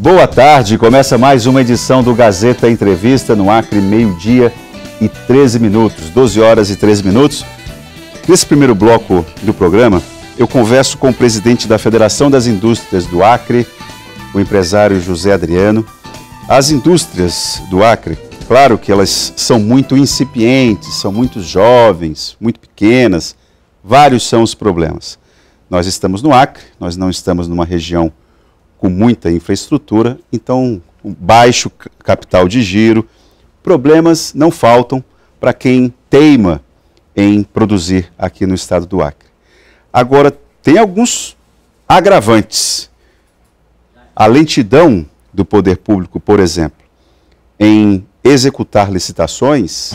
Boa tarde, começa mais uma edição do Gazeta Entrevista no Acre, meio-dia e 13 minutos, 12 horas e 13 minutos. Nesse primeiro bloco do programa, eu converso com o presidente da Federação das Indústrias do Acre, o empresário José Adriano. As indústrias do Acre, claro que elas são muito incipientes, são muito jovens, muito pequenas, vários são os problemas. Nós estamos no Acre, nós não estamos numa região com muita infraestrutura, então baixo capital de giro, problemas não faltam para quem teima em produzir aqui no estado do Acre. Agora, tem alguns agravantes. A lentidão do poder público, por exemplo, em executar licitações,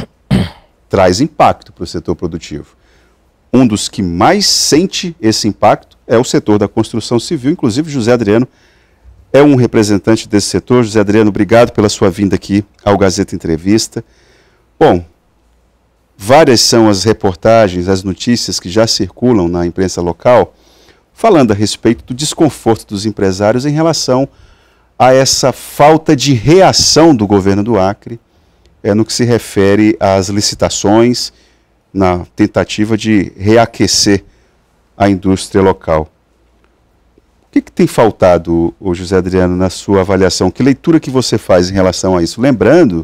traz impacto para o setor produtivo. Um dos que mais sente esse impacto é o setor da construção civil, inclusive José Adriano é um representante desse setor. José Adriano, obrigado pela sua vinda aqui ao Gazeta Entrevista. Bom, várias são as reportagens, as notícias que já circulam na imprensa local, falando a respeito do desconforto dos empresários em relação a essa falta de reação do governo do Acre, no que se refere às licitações, na tentativa de reaquecer a indústria local. O que tem faltado, José Adriano, na sua avaliação? Que leitura que você faz em relação a isso? Lembrando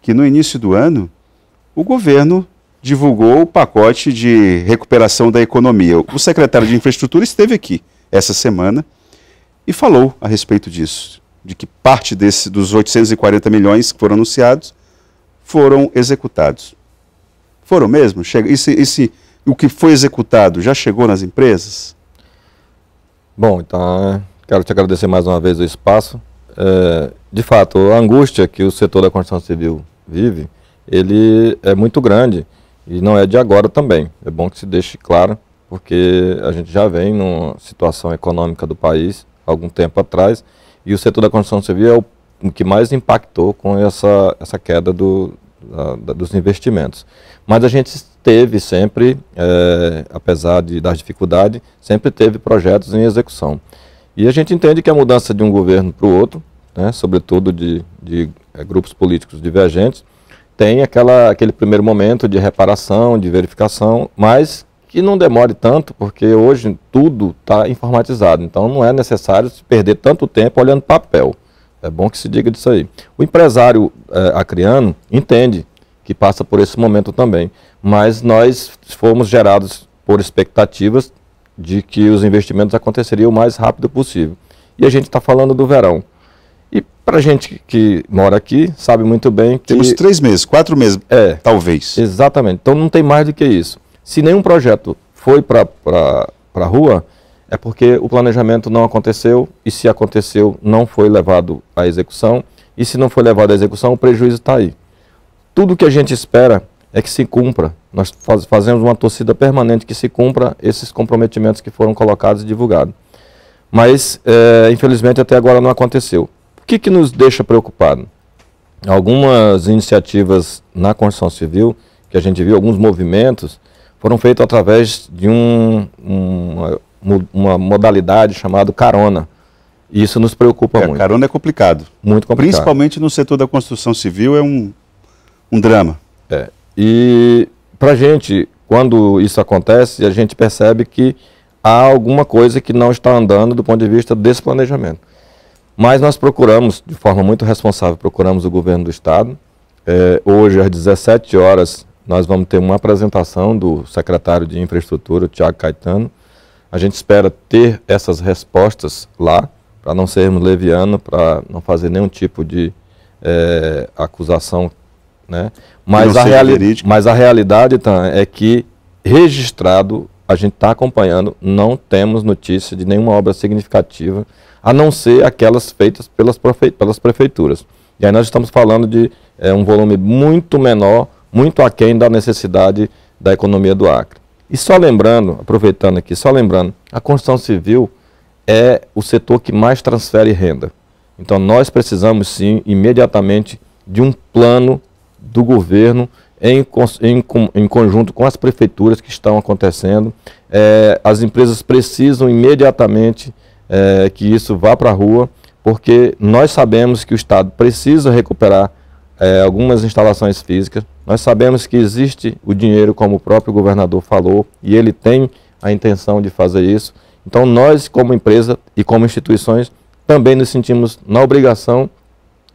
que no início do ano, o governo divulgou o pacote de recuperação da economia. O secretário de Infraestrutura esteve aqui essa semana e falou a respeito disso, de que parte dos 840 milhões que foram anunciados foram executados. Foram mesmo? O que foi executado já chegou nas empresas? Bom, então, quero te agradecer mais uma vez o espaço. De fato, a angústia que o setor da construção civil vive, ele é muito grande e não é de agora também. É bom que se deixe claro, porque a gente já vem numa situação econômica do país há algum tempo atrás, e o setor da construção civil é o que mais impactou com essa queda dos investimentos. Mas a gente teve sempre, apesar das dificuldades, sempre teve projetos em execução. E a gente entende que a mudança de um governo para o outro, né, sobretudo de grupos políticos divergentes, tem aquele primeiro momento de reparação, de verificação, mas que não demore tanto, porque hoje tudo está informatizado. Então não é necessário se perder tanto tempo olhando papel. É bom que se diga disso aí. O empresário acreano entende que passa por esse momento também, mas nós fomos gerados por expectativas de que os investimentos aconteceriam o mais rápido possível. E a gente está falando do verão. E para a gente que mora aqui, sabe muito bem que... Temos 3 meses, 4 meses, talvez. Exatamente. Então não tem mais do que isso. Se nenhum projeto foi para a rua, é porque o planejamento não aconteceu, e se aconteceu, não foi levado à execução, e se não foi levado à execução, o prejuízo está aí. Tudo que a gente espera é que se cumpra. Nós fazemos uma torcida permanente que se cumpra esses comprometimentos que foram colocados e divulgados. Mas, infelizmente, até agora não aconteceu. O que nos deixa preocupado? Algumas iniciativas na construção civil, que a gente viu, alguns movimentos, foram feitos através de uma modalidade chamada carona. E isso nos preocupa muito. Carona é complicado. Muito complicado. Principalmente no setor da construção civil é um drama. E para a gente, quando isso acontece, a gente percebe que há alguma coisa que não está andando do ponto de vista desse planejamento. Mas nós procuramos, de forma muito responsável, procuramos o governo do estado. Hoje, às 17 horas, nós vamos ter uma apresentação do secretário de Infraestrutura, Thiago Caetano. A gente espera ter essas respostas lá, para não sermos levianos, para não fazer nenhum tipo de acusação, né? Mas a realidade é que, registrado, a gente está acompanhando, não temos notícia de nenhuma obra significativa, a não ser aquelas feitas pelas prefeituras. E aí nós estamos falando de um volume muito menor, muito aquém da necessidade da economia do Acre. E só lembrando, aproveitando aqui, a construção civil é o setor que mais transfere renda. Então nós precisamos sim, imediatamente, de um plano do governo em conjunto com as prefeituras que estão acontecendo. As empresas precisam imediatamente que isso vá para a rua, porque nós sabemos que o Estado precisa recuperar algumas instalações físicas, nós sabemos que existe o dinheiro, como o próprio governador falou, e ele tem a intenção de fazer isso. Então nós, como empresa e como instituições, também nos sentimos na obrigação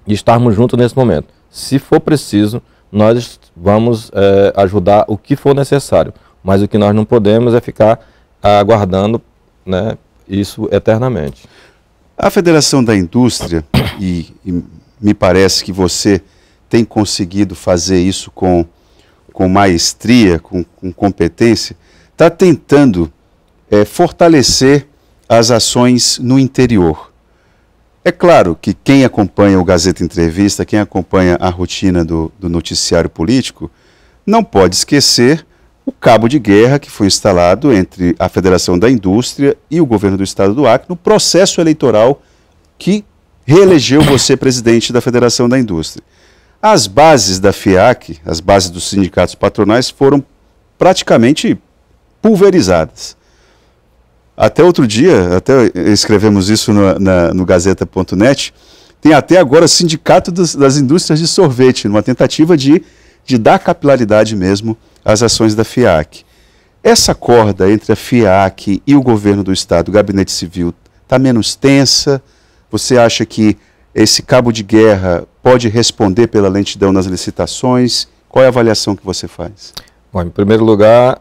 de estarmos juntos nesse momento. Se for preciso, nós vamos ajudar o que for necessário, mas o que nós não podemos é ficar aguardando, né, isso eternamente. A Federação da Indústria, e me parece que você tem conseguido fazer isso com maestria, com competência, está tentando fortalecer as ações no interior. É claro que quem acompanha o Gazeta Entrevista, quem acompanha a rotina do noticiário político, não pode esquecer o cabo de guerra que foi instalado entre a Federação da Indústria e o governo do estado do Acre no processo eleitoral que reelegeu você presidente da Federação da Indústria. As bases da FIAC, as bases dos sindicatos patronais, foram praticamente pulverizadas. Até outro dia, até escrevemos isso no Gazeta.net, tem até agora Sindicato das Indústrias de Sorvete, numa tentativa de dar capilaridade mesmo às ações da FIAC. Essa corda entre a FIAC e o governo do estado, o Gabinete Civil, está menos tensa? Você acha que esse cabo de guerra pode responder pela lentidão nas licitações? Qual é a avaliação que você faz? Bom, em primeiro lugar,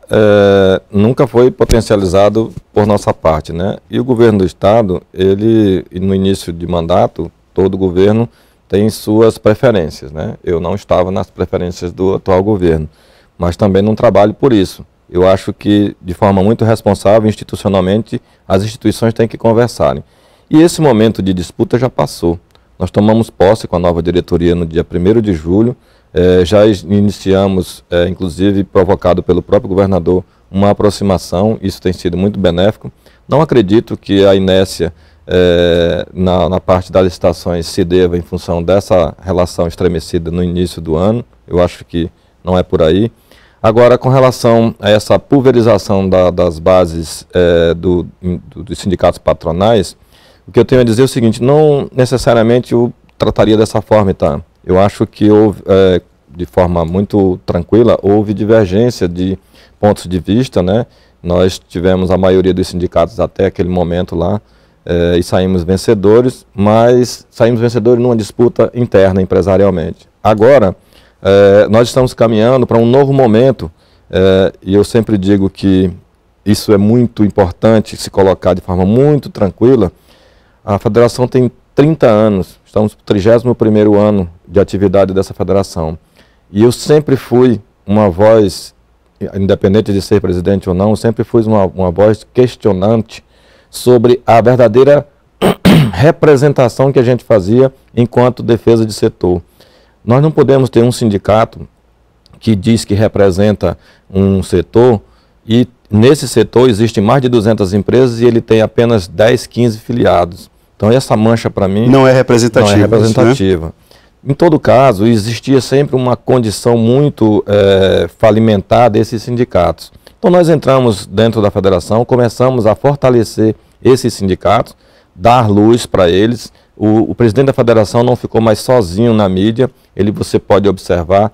nunca foi potencializado por nossa parte, né? E o governo do estado, ele, no início de mandato, todo governo tem suas preferências, né? Eu não estava nas preferências do atual governo, mas também não trabalho por isso. Eu acho que, de forma muito responsável, institucionalmente, as instituições têm que conversarem. E esse momento de disputa já passou. Nós tomamos posse com a nova diretoria no dia 1º de julho, já iniciamos, inclusive provocado pelo próprio governador, uma aproximação, isso tem sido muito benéfico. Não acredito que a inércia na parte das licitações se deva em função dessa relação estremecida no início do ano, eu acho que não é por aí. Agora, com relação a essa pulverização das bases dos sindicatos patronais, o que eu tenho a dizer é o seguinte: não necessariamente eu trataria dessa forma, tá? Eu acho que houve, de forma muito tranquila, houve divergência de pontos de vista, né? Nós tivemos a maioria dos sindicatos até aquele momento lá e saímos vencedores, mas saímos vencedores numa disputa interna empresarialmente. Agora, nós estamos caminhando para um novo momento e eu sempre digo que isso é muito importante se colocar de forma muito tranquila. A federação tem 30 anos, estamos no 31º ano de atividade dessa federação. E eu sempre fui uma voz, independente de ser presidente ou não, eu sempre fui uma voz questionante sobre a verdadeira representação que a gente fazia enquanto defesa de setor. Nós não podemos ter um sindicato que diz que representa um setor e nesse setor existem mais de 200 empresas e ele tem apenas 10, 15 filiados. Então essa mancha para mim não é representativa. Não é representativa. Isso, né? Em todo caso, existia sempre uma condição muito falimentar desses sindicatos. Então nós entramos dentro da federação, começamos a fortalecer esses sindicatos, dar luz para eles. O presidente da federação não ficou mais sozinho na mídia, você pode observar,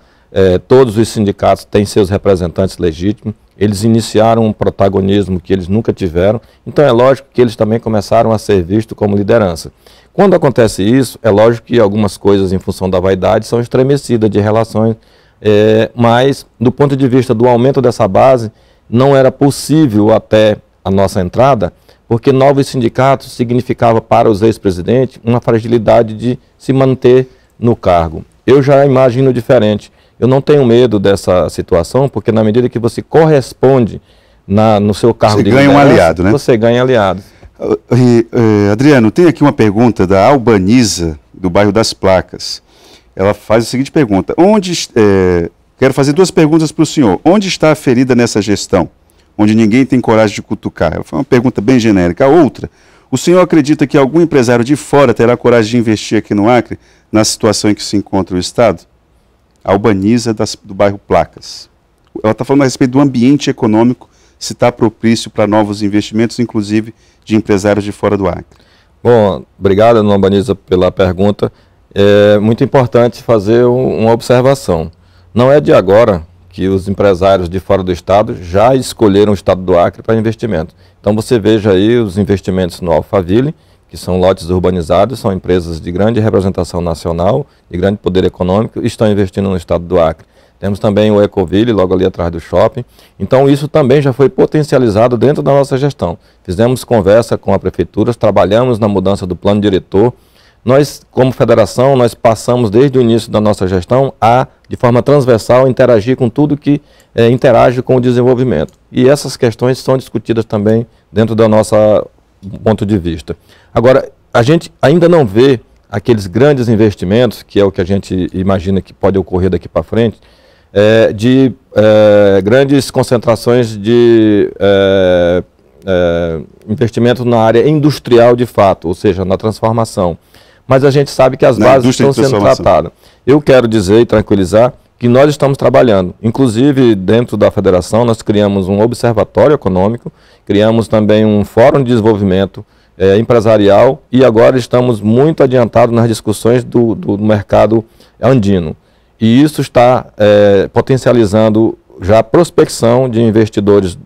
todos os sindicatos têm seus representantes legítimos, eles iniciaram um protagonismo que eles nunca tiveram, então é lógico que eles também começaram a ser vistos como liderança. Quando acontece isso, é lógico que algumas coisas em função da vaidade são estremecidas de relações, mas do ponto de vista do aumento dessa base, não era possível até a nossa entrada, porque novos sindicatos significava para os ex-presidentes uma fragilidade de se manter no cargo. Eu já imagino diferente. Eu não tenho medo dessa situação, porque na medida que você corresponde no seu cargo de liderança, você ganha um aliado, né? Você ganha aliados. Adriano, tem aqui uma pergunta da Albaniza, do bairro das Placas. Ela faz a seguinte pergunta: quero fazer duas perguntas para o senhor. Onde está a ferida nessa gestão, onde ninguém tem coragem de cutucar? Ela foi uma pergunta bem genérica. A outra: o senhor acredita que algum empresário de fora terá coragem de investir aqui no Acre, na situação em que se encontra o Estado? Albaniza, do bairro Placas. Ela está falando a respeito do ambiente econômico, se está propício para novos investimentos, inclusive de empresários de fora do Acre. Bom, obrigado, Dona Albaniza, pela pergunta. É muito importante fazer uma observação. Não é de agora que os empresários de fora do estado já escolheram o estado do Acre para investimento. Então você veja aí os investimentos no Alphaville, que são lotes urbanizados, são empresas de grande representação nacional, de grande poder econômico, e estão investindo no estado do Acre. Temos também o Ecoville, logo ali atrás do shopping. Então isso também já foi potencializado dentro da nossa gestão. Fizemos conversa com a prefeitura, trabalhamos na mudança do plano diretor. Nós, como federação, nós passamos desde o início da nossa gestão a, de forma transversal, interagir com tudo que interage com o desenvolvimento. E essas questões são discutidas também dentro do nosso ponto de vista. Agora, a gente ainda não vê aqueles grandes investimentos, que é o que a gente imagina que pode ocorrer daqui para frente, de grandes concentrações de investimento na área industrial de fato, ou seja, na transformação. Mas a gente sabe que as bases estão sendo tratadas. Eu quero dizer e tranquilizar que nós estamos trabalhando. Inclusive, dentro da federação, nós criamos um observatório econômico, criamos também um fórum de desenvolvimento empresarial e agora estamos muito adiantados nas discussões do mercado andino. E isso está potencializando já a prospecção de investidores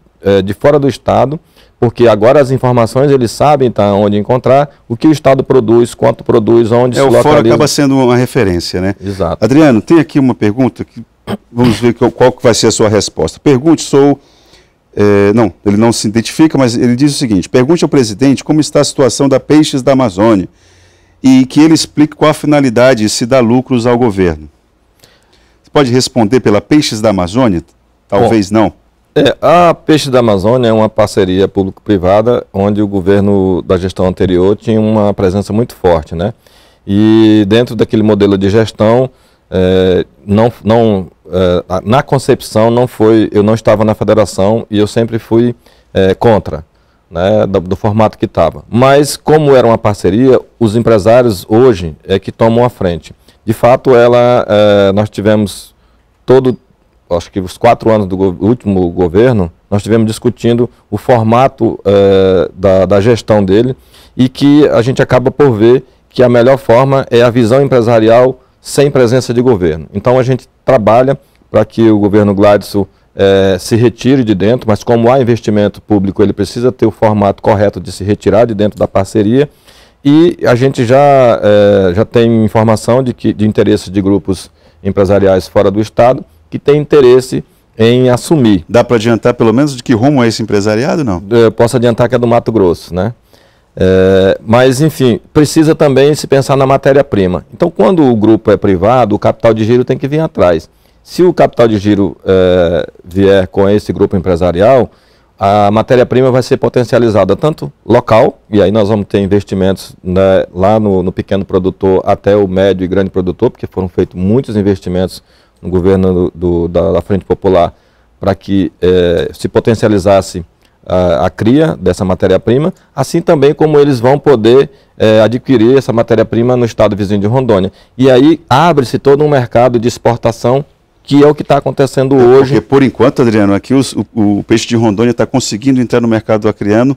de fora do estado, porque agora as informações eles sabem onde encontrar, o que o estado produz, quanto produz, onde se localiza. O fórum acaba sendo uma referência, né? Exato. Adriano, tem aqui uma pergunta, que vamos ver qual que vai ser a sua resposta. Pergunte, não, ele não se identifica, mas ele diz o seguinte: pergunte ao presidente como está a situação da Peixes da Amazônia e que ele explique qual a finalidade e se dá lucros ao governo. Você pode responder pela Peixes da Amazônia? Talvez não. A Peixes da Amazônia é uma parceria público-privada onde o governo da gestão anterior tinha uma presença muito forte, né? E dentro daquele modelo de gestão, na concepção eu não estava na federação e eu sempre fui contra, né, do formato que estava. Mas como era uma parceria, os empresários hoje é que tomam a frente. De fato, nós tivemos acho que os 4 anos do último governo, nós estivemos discutindo o formato da gestão dele e que a gente acaba por ver que a melhor forma é a visão empresarial sem presença de governo. Então a gente trabalha para que o governo Gladson se retire de dentro, mas como há investimento público, ele precisa ter o formato correto de se retirar de dentro da parceria e a gente já tem informação de interesses de grupos empresariais fora do estado que tem interesse em assumir. Dá para adiantar pelo menos de que rumo é esse empresariado, não? Eu posso adiantar que é do Mato Grosso, né? Mas, enfim, precisa também se pensar na matéria-prima. Então, quando o grupo é privado, o capital de giro tem que vir atrás. Se o capital de giro vier com esse grupo empresarial, a matéria-prima vai ser potencializada tanto local, e aí nós vamos ter investimentos, né, lá no pequeno produtor até o médio e grande produtor, porque foram feitos muitos investimentos no governo da Frente Popular para que se potencializasse a cria dessa matéria-prima, assim também como eles vão poder adquirir essa matéria-prima no estado vizinho de Rondônia. E aí abre-se todo um mercado de exportação, que é o que está acontecendo hoje. Porque, por enquanto, Adriano, aqui o peixe de Rondônia está conseguindo entrar no mercado acreano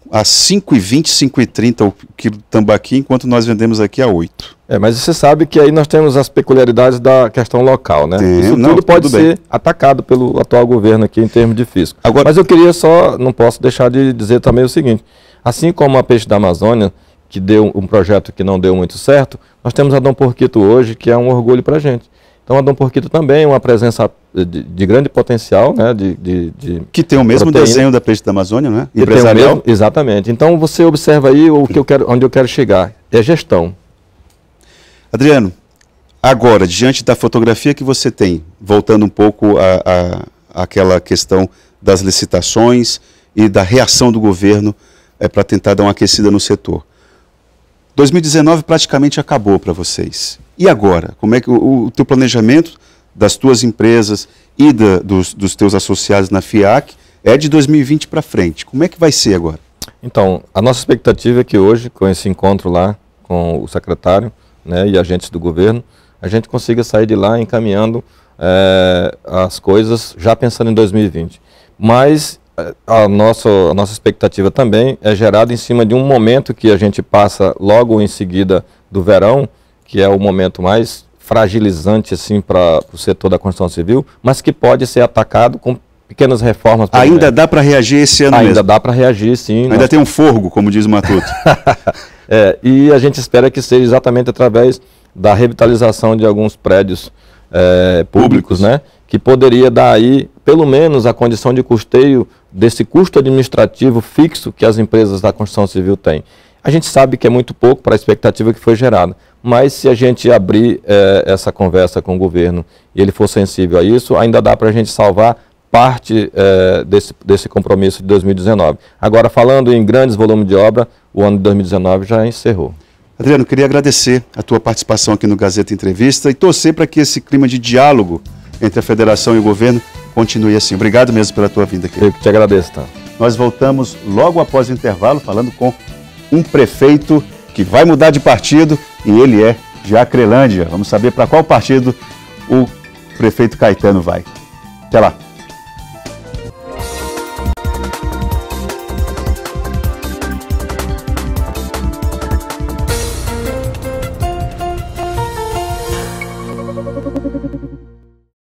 a R$ 5,20, R$ 5,30 o quilo de tambaqui, enquanto nós vendemos aqui a 8. Mas você sabe que aí nós temos as peculiaridades da questão local, né? Isso tudo pode ser atacado pelo atual governo aqui em termos de fisco. Mas eu queria não posso deixar de dizer também o seguinte: assim como a Peixe da Amazônia, que deu um projeto que não deu muito certo, nós temos a Dom Porquito hoje, que é um orgulho para a gente. Então a Dom Porquito também é uma presença de grande potencial, né? Que tem o mesmo proteína. Desenho da Peixe da Amazônia, não é? Empresarial. Exatamente. Então você observa aí onde eu quero chegar. É gestão. Adriano, agora, diante da fotografia que você tem, voltando um pouco àquela questão das licitações e da reação do governo para tentar dar uma aquecida no setor. 2019 praticamente acabou para vocês. E agora? Como é que o teu planejamento das tuas empresas e dos teus associados na FIAC é de 2020 para frente? Como é que vai ser agora? Então, a nossa expectativa é que hoje, com esse encontro lá com o secretário, né, e agentes do governo, a gente consiga sair de lá encaminhando as coisas, já pensando em 2020. Mas a nossa expectativa também é gerada em cima de um momento que a gente passa logo em seguida do verão, que é o momento mais fragilizante assim, para o setor da construção civil, mas que pode ser atacado com pequenas reformas. Ainda dá para reagir esse ano mesmo? Ainda dá para reagir, sim. Ainda tem um forgo, como diz o Matuto. E a gente espera que seja exatamente através da revitalização de alguns prédios públicos, né? Que poderia dar aí, pelo menos, a condição de custeio desse custo administrativo fixo que as empresas da construção civil têm. A gente sabe que é muito pouco para a expectativa que foi gerada, mas se a gente abrir essa conversa com o governo e ele for sensível a isso, ainda dá para a gente salvar parte desse compromisso de 2019. Agora, falando em grandes volumes de obra, o ano de 2019 já encerrou. Adriano, queria agradecer a tua participação aqui no Gazeta Entrevista e torcer para que esse clima de diálogo entre a federação e o governo continue assim. Obrigado mesmo pela tua vinda aqui. Eu que te agradeço, tá? Nós voltamos logo após o intervalo falando com um prefeito que vai mudar de partido e ele é de Acrelândia. Vamos saber para qual partido o prefeito Caetano vai. Até lá.